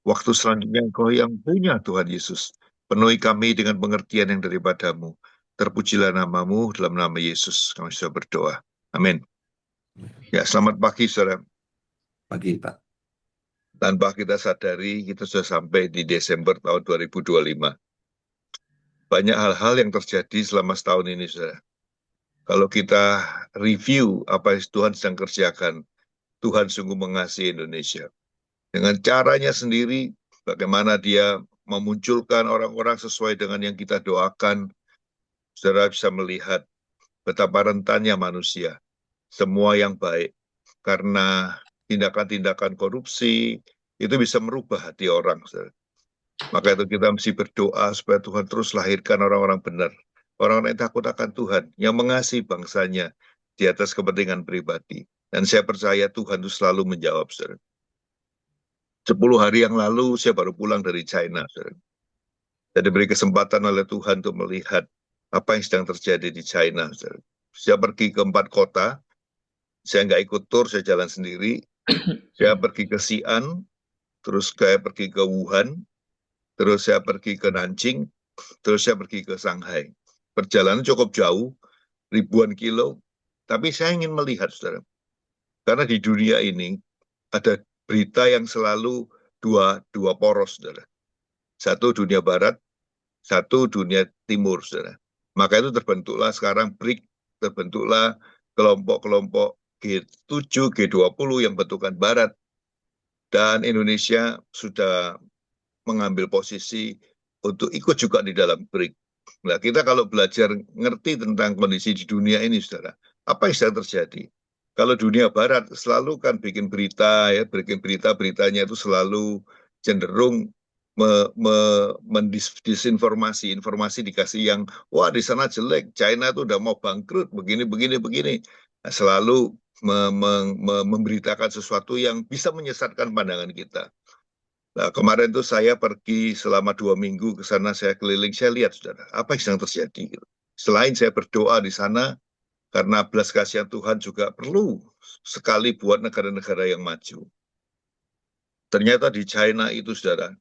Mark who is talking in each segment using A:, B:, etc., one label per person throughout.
A: Waktu selanjutnya Engkau yang punya Tuhan Yesus. Penuhi kami dengan pengertian yang daripadamu. Terpujilah namamu dalam nama Yesus. Kami sudah berdoa. Amin. Ya, selamat pagi, saudara.
B: Pagi, Pak.
A: Tanpa kita sadari, kita sudah sampai di Desember tahun 2025. Banyak hal-hal yang terjadi selama setahun ini, saudara. Kalau kita review apa yang Tuhan sedang kerjakan, Tuhan sungguh mengasihi Indonesia. Dengan caranya sendiri, bagaimana dia memunculkan orang-orang sesuai dengan yang kita doakan, saudara bisa melihat betapa rentannya manusia. Semua yang baik, karena tindakan-tindakan korupsi, itu bisa merubah hati orang, saudara. Maka itu kita mesti berdoa supaya Tuhan terus lahirkan orang-orang benar. Orang-orang yang takut akan Tuhan, yang mengasihi bangsanya di atas kepentingan pribadi. Dan saya percaya Tuhan itu selalu menjawab, saudara. 10 hari yang lalu saya baru pulang dari China, saudara. Saya diberi kesempatan oleh Tuhan untuk melihat apa yang sedang terjadi di China, saudara. Saya pergi ke 4 kota, saya nggak ikut tur, saya jalan sendiri. Saya pergi ke Xi'an, terus saya pergi ke Wuhan, terus saya pergi ke Nanjing, terus saya pergi ke Shanghai. Perjalanan cukup jauh, ribuan kilo, tapi saya ingin melihat, saudara. Karena di dunia ini ada berita yang selalu dua poros, saudara. Satu dunia barat, satu dunia timur, saudara. Maka itu terbentuklah sekarang BRIC, terbentuklah kelompok-kelompok G7, G20 yang bentukan barat. Dan Indonesia sudah mengambil posisi untuk ikut juga di dalam BRIC. Nah, kita kalau belajar ngerti tentang kondisi di dunia ini, saudara, apa yang sedang terjadi? Kalau dunia barat selalu kan bikin berita, ya, bikin beritanya itu selalu cenderung mendisinformasi, informasi dikasih yang, wah di sana jelek, China itu udah mau bangkrut, begini, begini, begini. Nah, selalu memberitakan sesuatu yang bisa menyesatkan pandangan kita. Nah, kemarin itu saya pergi selama 2 minggu ke sana, saya keliling, saya lihat, saudara, apa yang sedang terjadi. Selain saya berdoa di sana, karena belas kasihan Tuhan juga perlu sekali buat negara-negara yang maju. Ternyata di China itu, saudara,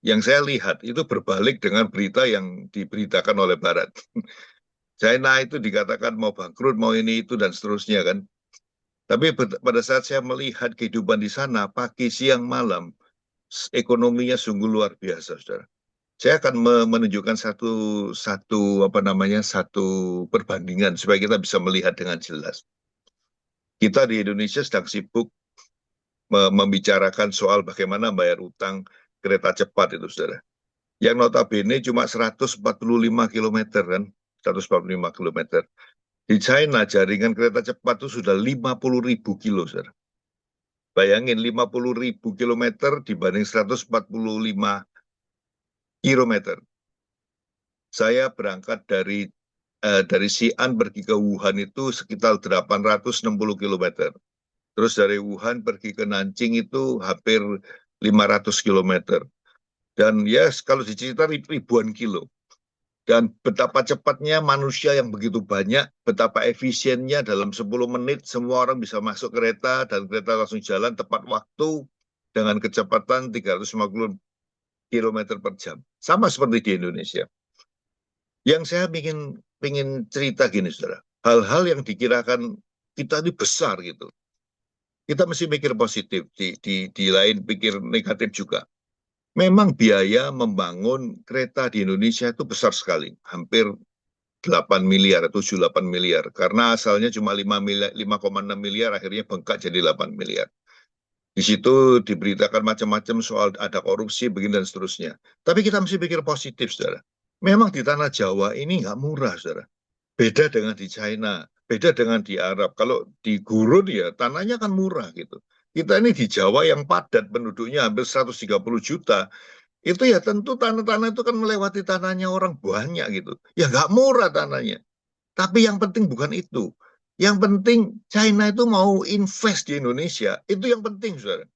A: yang saya lihat itu berbalik dengan berita yang diberitakan oleh Barat. China itu dikatakan mau bangkrut, mau ini, itu, dan seterusnya kan. Tapi pada saat saya melihat kehidupan di sana, pagi, siang, malam, ekonominya sungguh luar biasa, saudara. Saya akan menunjukkan satu perbandingan supaya kita bisa melihat dengan jelas. Kita di Indonesia sedang sibuk membicarakan soal bagaimana bayar utang kereta cepat itu, saudara. Yang notabene cuma 145 km kan, 145 km. Di China jaringan kereta cepat itu sudah 50.000 kilo, saudara. Bayangin 50.000 kilometer dibanding 145 kilometer. Saya berangkat dari Xi'an pergi ke Wuhan itu sekitar 860 km. Terus dari Wuhan pergi ke Nanjing itu hampir 500 km. Dan ya kalau dicerita ribuan kilo. Dan betapa cepatnya manusia yang begitu banyak, betapa efisiennya dalam 10 menit semua orang bisa masuk kereta dan kereta langsung jalan tepat waktu dengan kecepatan 350 km per jam. Sama seperti di Indonesia. Yang saya ingin cerita gini, saudara. Hal-hal yang dikirakan kita ini besar gitu. Kita mesti mikir positif, di lain pikir negatif juga. Memang biaya membangun kereta di Indonesia itu besar sekali, hampir 8 miliar, 7-8 miliar. Karena asalnya cuma 5,6 miliar, akhirnya bengkak jadi 8 miliar. Di situ diberitakan macam-macam soal ada korupsi, begini dan seterusnya. Tapi kita mesti pikir positif, saudara. Memang di tanah Jawa ini nggak murah, saudara. Beda dengan di China, beda dengan di Arab. Kalau di gurun ya tanahnya kan murah gitu. Kita ini di Jawa yang padat penduduknya hampir 130 juta. Itu ya tentu tanah-tanah itu kan melewati tanahnya orang banyak gitu. Ya nggak murah tanahnya. Tapi yang penting bukan itu. Yang penting China itu mau invest di Indonesia. Itu yang penting, saudara.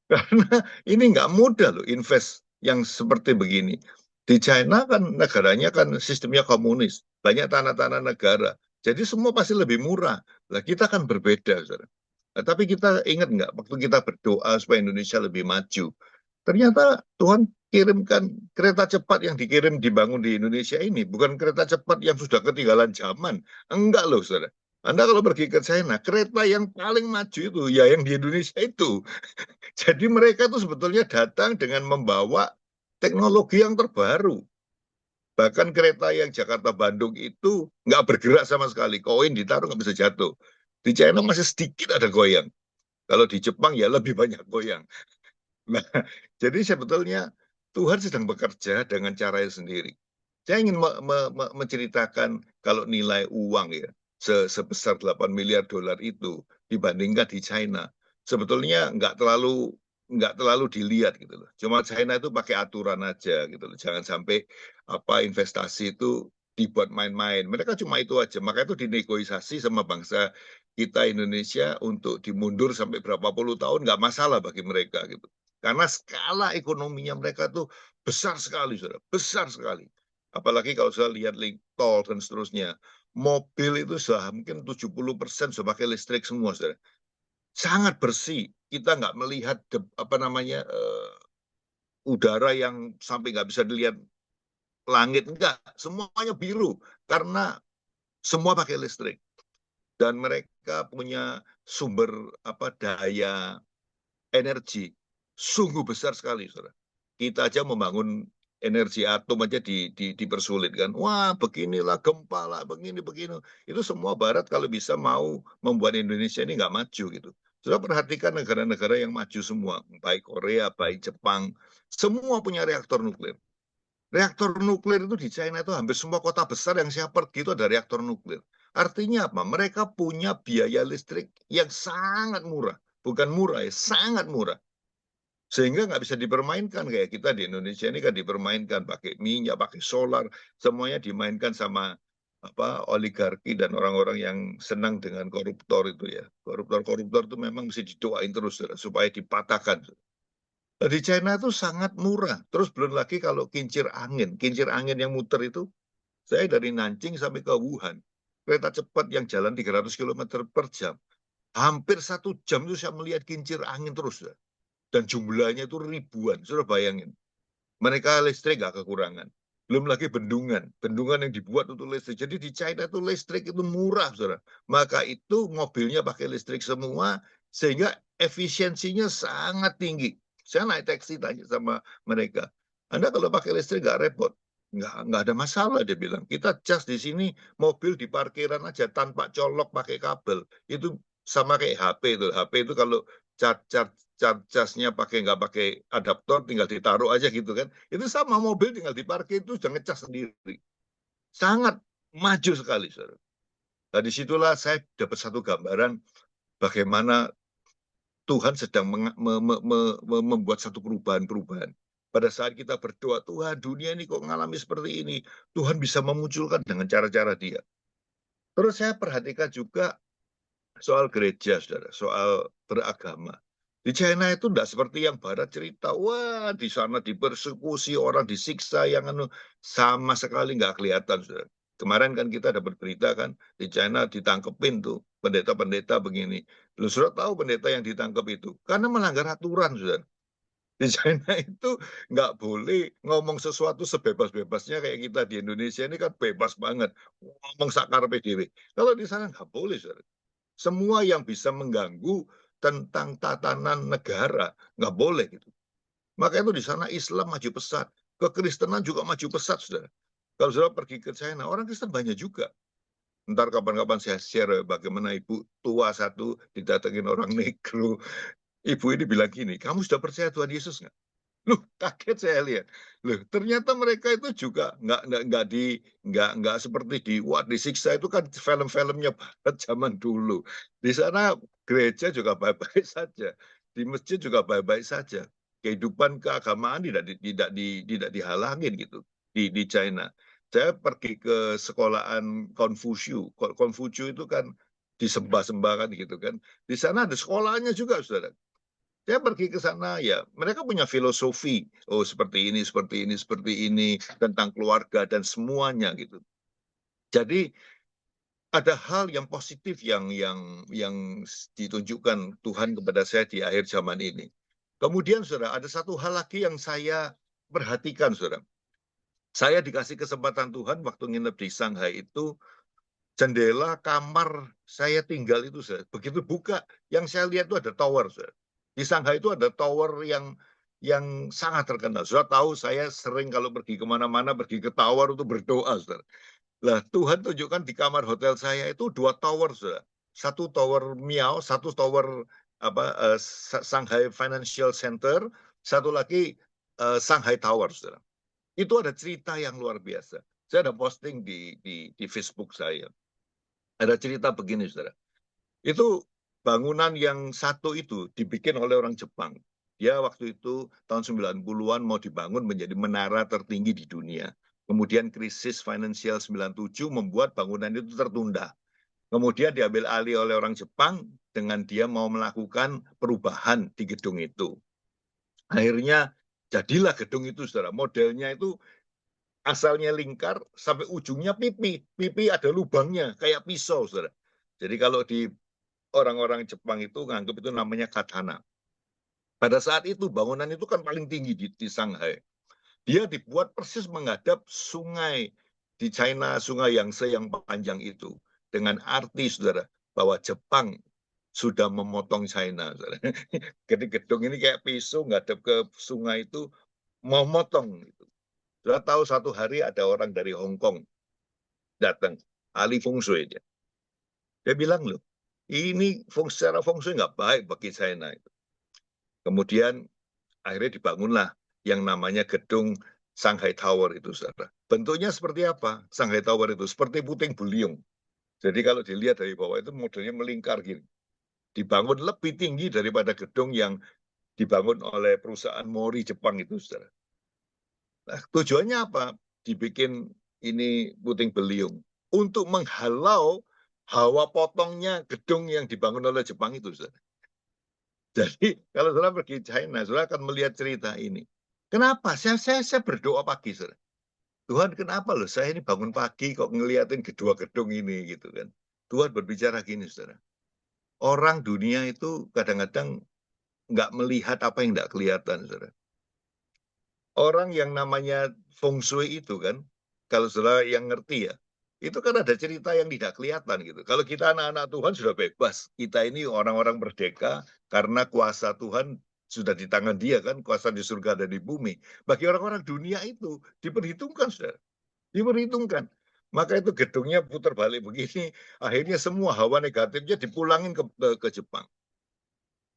A: Karena ini nggak mudah loh invest yang seperti begini. Di China kan negaranya kan sistemnya komunis. Banyak tanah-tanah negara. Jadi semua pasti lebih murah. Lah kita kan berbeda, saudara. Nah, tapi kita ingat nggak waktu kita berdoa supaya Indonesia lebih maju. Ternyata Tuhan kirimkan kereta cepat yang dibangun di Indonesia ini bukan kereta cepat yang sudah ketinggalan zaman. Enggak loh, saudara. Anda kalau pergi ke China, kereta yang paling maju itu ya yang di Indonesia itu. Jadi mereka tuh sebetulnya datang dengan membawa teknologi yang terbaru. Bahkan kereta yang Jakarta-Bandung itu nggak bergerak sama sekali. Koin ditaruh nggak bisa jatuh. Di China masih sedikit ada goyang. Kalau di Jepang ya lebih banyak goyang. Nah, jadi sebetulnya Tuhan sedang bekerja dengan caranya sendiri. Saya ingin menceritakan kalau nilai uang ya sebesar 8 miliar dolar itu dibandingkan di China, sebetulnya nggak terlalu dilihat gitu loh. Cuma China itu pakai aturan aja gitu loh. Jangan sampai apa investasi itu dibuat main-main. Mereka cuma itu aja. Maka itu dinegosiasi sama bangsa kita Indonesia untuk dimundur sampai berapa puluh tahun nggak masalah bagi mereka gitu. Karena skala ekonominya mereka tuh besar sekali, saudara, besar sekali. Apalagi kalau saya lihat link tol dan seterusnya, mobil itu sudah mungkin 70% sudah pakai listrik semua, saudara. Sangat bersih. Kita nggak melihat apa namanya udara yang sampai nggak bisa dilihat langit, enggak. Semuanya biru karena semua pakai listrik. Dan mereka punya sumber apa daya energi sungguh besar sekali, saudara. Kita aja membangun energi atom aja dipersulit kan. Wah, beginilah gempa lah, begini. Itu semua Barat kalau bisa mau membuat Indonesia ini nggak maju gitu. Sudah perhatikan negara-negara yang maju semua, baik Korea, baik Jepang, semua punya reaktor nuklir. Reaktor nuklir itu di China itu hampir semua kota besar yang saya pergi itu ada reaktor nuklir. Artinya apa? Mereka punya biaya listrik yang sangat murah. Bukan murah ya, sangat murah. Sehingga nggak bisa dipermainkan kayak kita di Indonesia ini kan dipermainkan pakai minyak, pakai solar, semuanya dimainkan sama apa oligarki dan orang-orang yang senang dengan koruptor itu ya. Koruptor-koruptor itu memang mesti didoain terus supaya dipatahkan. Di China itu sangat murah. Terus belum lagi kalau kincir angin yang muter itu, saya dari Nanjing sampai ke Wuhan, kereta cepat yang jalan 300 km per jam, hampir 1 jam itu saya melihat kincir angin terus. Ya. Dan jumlahnya itu ribuan. Sudah bayangin. Mereka listrik nggak kekurangan. Belum lagi bendungan yang dibuat untuk listrik. Jadi di China itu listrik itu murah, saudara. Maka itu mobilnya pakai listrik semua, sehingga efisiensinya sangat tinggi. Saya naik taksi tanya sama mereka, Anda kalau pakai listrik nggak repot? Nggak ada masalah, dia bilang. Kita cas di sini, mobil di parkiran aja tanpa colok pakai kabel. Itu sama kayak HP itu. HP itu kalau casnya nggak pakai adaptor, tinggal ditaruh aja gitu kan. Itu sama mobil tinggal diparkir itu sudah ngecas sendiri. Sangat maju sekali, saudara. Nah, disitulah saya dapat satu gambaran bagaimana Tuhan sedang membuat satu perubahan-perubahan. Pada saat kita berdoa, Tuhan dunia ini kok mengalami seperti ini. Tuhan bisa memunculkan dengan cara-cara dia. Terus saya perhatikan juga soal gereja, saudara, soal beragama. Di China itu tidak seperti yang Barat cerita, wah di sana dipersekusi, orang disiksa, yang sama sekali nggak kelihatan, saudara. Kemarin kan kita dapat berita kan, di China ditangkepin tuh pendeta-pendeta begini. Lu sudah tahu pendeta yang ditangkap itu? Karena melanggar aturan, saudara. Di China itu nggak boleh ngomong sesuatu sebebas-bebasnya kayak kita di Indonesia ini kan bebas banget. Ngomong sakar PDW. Kalau di sana nggak boleh, saudara. Semua yang bisa mengganggu tentang tatanan negara nggak boleh gitu. Maka itu di sana Islam maju pesat, kekristenan juga maju pesat, saudara. Kalau saudara pergi ke China, orang Kristen banyak juga. Ntar kapan-kapan saya share bagaimana ibu tua satu didatengin orang negro. Ibu ini bilang gini, kamu sudah percaya Tuhan Yesus nggak? Loh, kaget saya lihat. Loh, ternyata mereka itu juga nggak seperti wah disiksa itu kan film-filmnya Barat zaman dulu. Di sana gereja juga baik-baik saja, di masjid juga baik-baik saja. Kehidupan keagamaan tidak dihalangin gitu di China. Saya pergi ke sekolahan Konfusiu. Konfusiu itu kan disembah-sembah kan gitu kan. Di sana ada sekolahnya juga, saudara. Saya pergi ke sana ya, mereka punya filosofi, oh seperti ini, seperti ini, seperti ini tentang keluarga dan semuanya gitu. Jadi ada hal yang positif yang ditunjukkan Tuhan kepada saya di akhir zaman ini. Kemudian saudara, ada satu hal lagi yang saya perhatikan saudara. Saya dikasih kesempatan Tuhan waktu nginep di Shanghai itu, jendela kamar saya tinggal itu saudara, begitu buka, yang saya lihat itu ada tower saudara. Di Shanghai itu ada tower yang sangat terkenal. Saudara tahu saya sering kalau pergi kemana-mana, pergi ke tower untuk berdoa saudara. Lah Tuhan tunjukkan di kamar hotel saya itu 2 tower saudara. Satu tower Miao, satu tower Shanghai Financial Center, satu lagi Shanghai Tower saudara. Itu ada cerita yang luar biasa. Saya ada posting di Facebook saya. Ada cerita begini, saudara. Itu bangunan yang satu itu dibikin oleh orang Jepang. Dia waktu itu tahun 90-an mau dibangun menjadi menara tertinggi di dunia. Kemudian krisis finansial 97 membuat bangunan itu tertunda. Kemudian diambil alih oleh orang Jepang dengan dia mau melakukan perubahan di gedung itu. Akhirnya jadilah gedung itu, saudara. Modelnya itu asalnya lingkar sampai ujungnya pipi. Pipi ada lubangnya kayak pisau, saudara. Jadi kalau di orang-orang Jepang itu nganggap itu namanya katana. Pada saat itu bangunan itu kan paling tinggi di Shanghai. Dia dibuat persis menghadap sungai di China, sungai Yangtze yang panjang itu. Dengan arti, saudara, bahwa Jepang sudah memotong China. Saudara. Jadi gedung ini kayak pisau ngadep ke sungai itu mau motong. Sudah tahu satu hari ada orang dari Hong Kong datang, ahli feng shui dia. Dia bilang, loh, ini secara feng shui nggak baik bagi China. Kemudian akhirnya dibangunlah yang namanya gedung Shanghai Tower itu, saudara. Bentuknya seperti apa? Shanghai Tower itu seperti puting beliung. Jadi kalau dilihat dari bawah itu modelnya melingkar gini. Dibangun lebih tinggi daripada gedung yang dibangun oleh perusahaan Mori Jepang itu, saudara. Nah, tujuannya apa? Dibikin ini puting beliung untuk menghalau hawa potongnya gedung yang dibangun oleh Jepang itu, saudara. Jadi kalau saudara pergi China, saudara akan melihat cerita ini. Kenapa? Saya berdoa pagi, saudara. Tuhan, kenapa loh saya ini bangun pagi kok ngeliatin kedua gedung ini gitu kan? Tuhan berbicara gini, saudara. Orang dunia itu kadang-kadang nggak melihat apa yang nggak kelihatan, saudara. Orang yang namanya feng shui itu kan, kalau saudara yang ngerti ya, itu kan ada cerita yang tidak kelihatan gitu. Kalau kita anak-anak Tuhan sudah bebas, kita ini orang-orang merdeka karena kuasa Tuhan sudah di tangan dia kan, kuasa di surga dan di bumi. Bagi orang-orang dunia itu diperhitungkan, saudara. Diperhitungkan. Maka itu gedungnya putar balik begini, akhirnya semua hawa negatifnya dipulangin ke Jepang.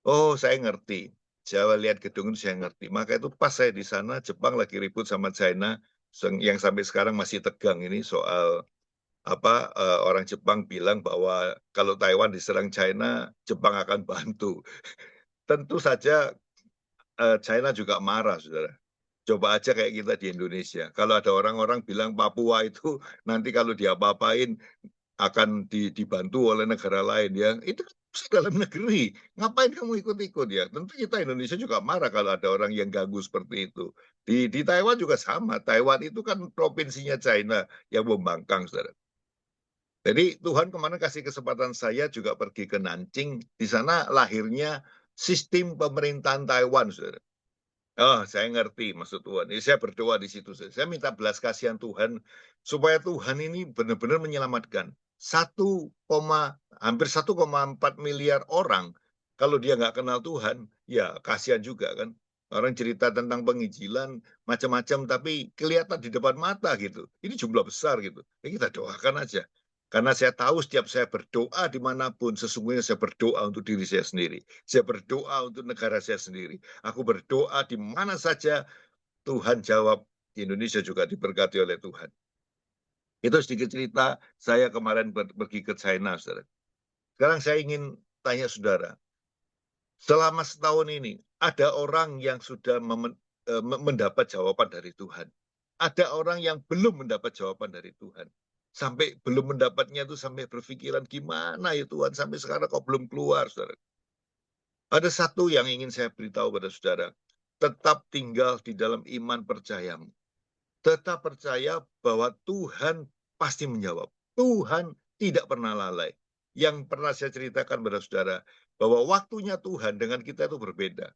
A: Oh, saya ngerti. Saya lihat gedung itu saya ngerti. Maka itu pas saya di sana, Jepang lagi ribut sama China, yang sampai sekarang masih tegang ini soal orang Jepang bilang bahwa kalau Taiwan diserang China, Jepang akan bantu. Tentu saja China juga marah, saudara. Coba aja kayak kita di Indonesia. Kalau ada orang-orang bilang Papua itu nanti kalau diapa-apain akan dibantu oleh negara lain ya, itu kan dalam negeri. Ngapain kamu ikut-ikut ya? Tentu kita Indonesia juga marah kalau ada orang yang ganggu seperti itu. Di Taiwan juga sama. Taiwan itu kan provinsinya China yang membangkang, saudara. Jadi Tuhan kemarin kasih kesempatan saya juga pergi ke Nanjing. Di sana lahirnya sistem pemerintahan Taiwan, saudara. Oh, saya ngerti maksud Tuhan. Jadi saya berdoa di situ. Saya minta belas kasihan Tuhan supaya Tuhan ini benar-benar menyelamatkan hampir 1,4 miliar orang. Kalau dia nggak kenal Tuhan, ya kasihan juga kan. Orang cerita tentang penginjilan macam-macam, tapi kelihatan di depan mata gitu. Ini jumlah besar gitu. Ini kita doakan aja. Karena saya tahu setiap saya berdoa dimanapun, sesungguhnya saya berdoa untuk diri saya sendiri. Saya berdoa untuk negara saya sendiri. Aku berdoa di mana saja Tuhan jawab. Di Indonesia juga diberkati oleh Tuhan. Itu sedikit cerita saya kemarin pergi ke China, saudara. Sekarang saya ingin tanya saudara, selama setahun ini, ada orang yang sudah mendapat jawaban dari Tuhan. Ada orang yang belum mendapat jawaban dari Tuhan. Sampai belum mendapatnya itu sampai berpikiran, gimana ya Tuhan, sampai sekarang kok belum keluar, saudara. Ada satu yang ingin saya beritahu pada saudara. Tetap tinggal di dalam iman percayamu. Tetap percaya bahwa Tuhan pasti menjawab. Tuhan tidak pernah lalai. Yang pernah saya ceritakan pada saudara, bahwa waktunya Tuhan dengan kita itu berbeda.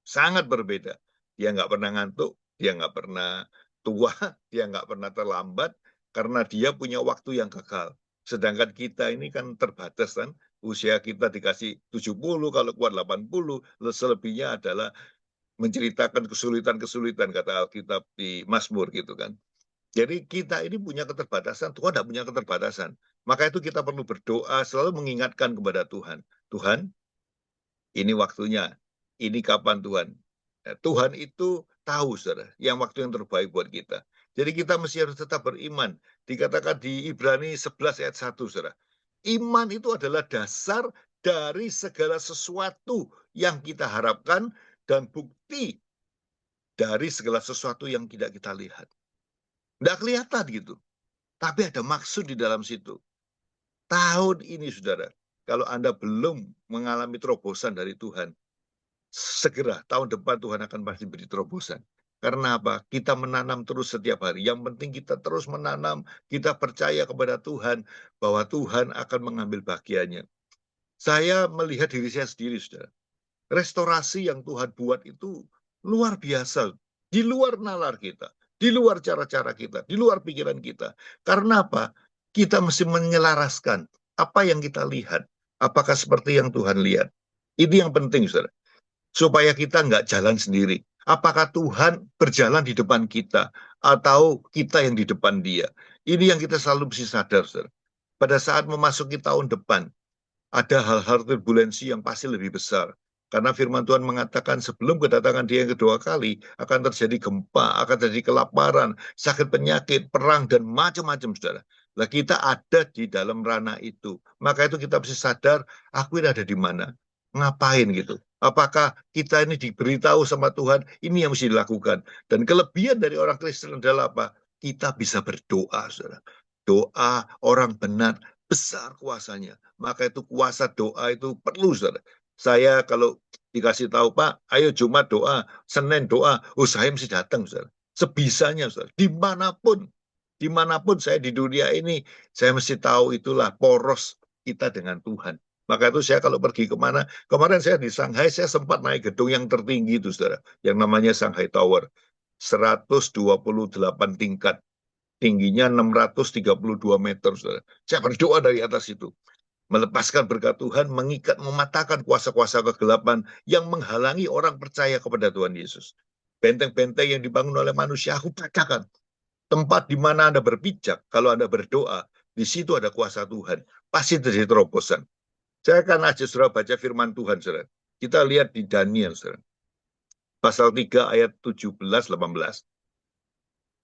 A: sangat berbeda. Dia nggak pernah ngantuk, dia nggak pernah tua, dia nggak pernah terlambat, karena dia punya waktu yang kekal. Sedangkan kita ini kan terbatas kan, usia kita dikasih 70, kalau kuat 80, selebihnya adalah menceritakan kesulitan-kesulitan, kata Alkitab di Mazmur gitu kan. Jadi kita ini punya keterbatasan, Tuhan tidak punya keterbatasan. Maka itu kita perlu berdoa, selalu mengingatkan kepada Tuhan. Tuhan, ini waktunya, ini kapan Tuhan. Nah, Tuhan itu tahu, saudara, yang waktu yang terbaik buat kita. Jadi kita mesti harus tetap beriman. Dikatakan di Ibrani 11 ayat 1, saudara. Iman itu adalah dasar dari segala sesuatu yang kita harapkan dan bukti dari segala sesuatu yang tidak kita lihat. Tidak kelihatan gitu. Tapi ada maksud di dalam situ. Tahun ini, saudara, kalau Anda belum mengalami terobosan dari Tuhan, segera tahun depan Tuhan akan pasti beri terobosan. Karena apa? Kita menanam terus setiap hari. Yang penting kita terus menanam, kita percaya kepada Tuhan, bahwa Tuhan akan mengambil bagiannya. Saya melihat diri saya sendiri, saudara. Restorasi yang Tuhan buat itu luar biasa. Di luar nalar kita, di luar cara-cara kita, di luar pikiran kita. Karena apa? Kita mesti menyelaraskan apa yang kita lihat. Apakah seperti yang Tuhan lihat? Ini yang penting, saudara. Supaya kita nggak jalan sendiri. Apakah Tuhan berjalan di depan kita atau kita yang di depan dia? Ini yang kita selalu mesti sadar, saudara. Pada saat memasuki tahun depan, ada hal-hal turbulensi yang pasti lebih besar. Karena firman Tuhan mengatakan sebelum kedatangan dia yang kedua kali, akan terjadi gempa, akan terjadi kelaparan, sakit penyakit, perang, dan macam-macam, saudara. Nah, kita ada di dalam ranah itu. Maka itu kita mesti sadar, aku ini ada di mana? Ngapain gitu? Apakah kita ini diberitahu sama Tuhan, ini yang mesti dilakukan. Dan kelebihan dari orang Kristen adalah apa? Kita bisa berdoa, saudara. Doa orang benar, besar kuasanya. Maka itu kuasa doa itu perlu, saudara. Saya kalau dikasih tahu, Pak, ayo Jumat doa, Senin doa, saya mesti datang, saudara. Sebisanya, saudara. Dimanapun saya di dunia ini, saya mesti tahu itulah poros kita dengan Tuhan. Maka itu saya kalau pergi kemana, kemarin saya di Shanghai, saya sempat naik gedung yang tertinggi itu, saudara, yang namanya Shanghai Tower. 128 tingkat, tingginya 632 meter, saudara. Saya berdoa dari atas itu, melepaskan berkat Tuhan, mengikat, mematahkan kuasa-kuasa kegelapan yang menghalangi orang percaya kepada Tuhan Yesus. Benteng-benteng yang dibangun oleh manusia, aku katakan, tempat di mana Anda berpijak, kalau Anda berdoa, di situ ada kuasa Tuhan. Pasti terjadi terobosan. Saya akan ajak saudara baca firman Tuhan, saudara. Kita lihat di Daniel, saudara. Pasal 3 ayat 17-18.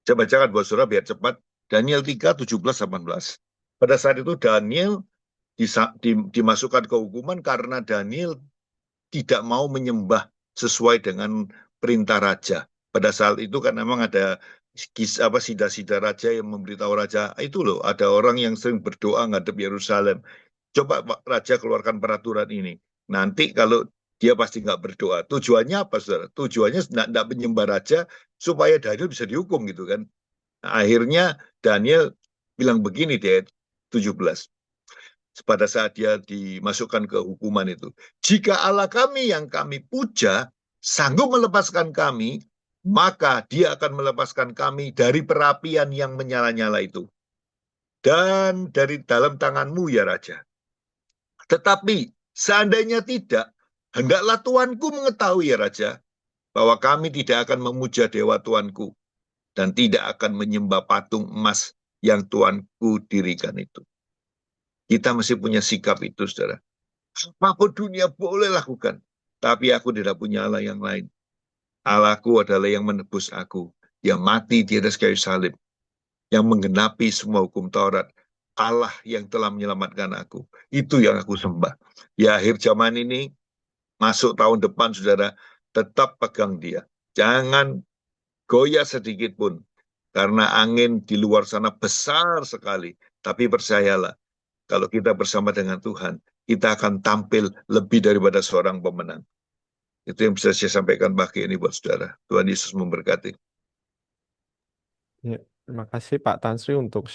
A: Saya bacakan buat saudara biar cepat. Daniel 3, 17-18. Pada saat itu Daniel dimasukkan ke hukuman karena Daniel tidak mau menyembah sesuai dengan perintah raja. Pada saat itu kan memang ada sida-sida raja yang memberitahu raja, itu loh ada orang yang sering berdoa ngadep Yerusalem. Coba raja keluarkan peraturan ini. Nanti kalau dia pasti nggak berdoa. Tujuannya apa, saudara? Tujuannya tidak menyembah raja supaya Daniel bisa dihukum gitu kan. Nah, akhirnya Daniel bilang begini di ayat 17. Pada saat dia dimasukkan ke hukuman itu. Jika Allah kami yang kami puja sanggup melepaskan kami, maka dia akan melepaskan kami dari perapian yang menyala-nyala itu. Dan dari dalam tanganmu ya Raja. Tetapi seandainya tidak, hendaklah Tuanku mengetahui ya Raja, bahwa kami tidak akan memuja dewa Tuanku dan tidak akan menyembah patung emas yang Tuanku dirikan itu. Kita mesti punya sikap itu, saudara. Apapun dunia boleh lakukan, tapi aku tidak punya Allah yang lain. Allahku adalah yang menebus aku, yang mati di atas kayu salib, yang menggenapi semua hukum Taurat. Allah yang telah menyelamatkan aku. Itu yang aku sembah. Ya, akhir zaman ini, masuk tahun depan, saudara, tetap pegang dia. Jangan goyah sedikit pun, karena angin di luar sana besar sekali. Tapi percayalah, kalau kita bersama dengan Tuhan, kita akan tampil lebih daripada seorang pemenang. Itu yang bisa saya sampaikan pagi ini buat saudara. Tuhan Yesus memberkati.
B: Ya, terima kasih Pak Tan Sri untuk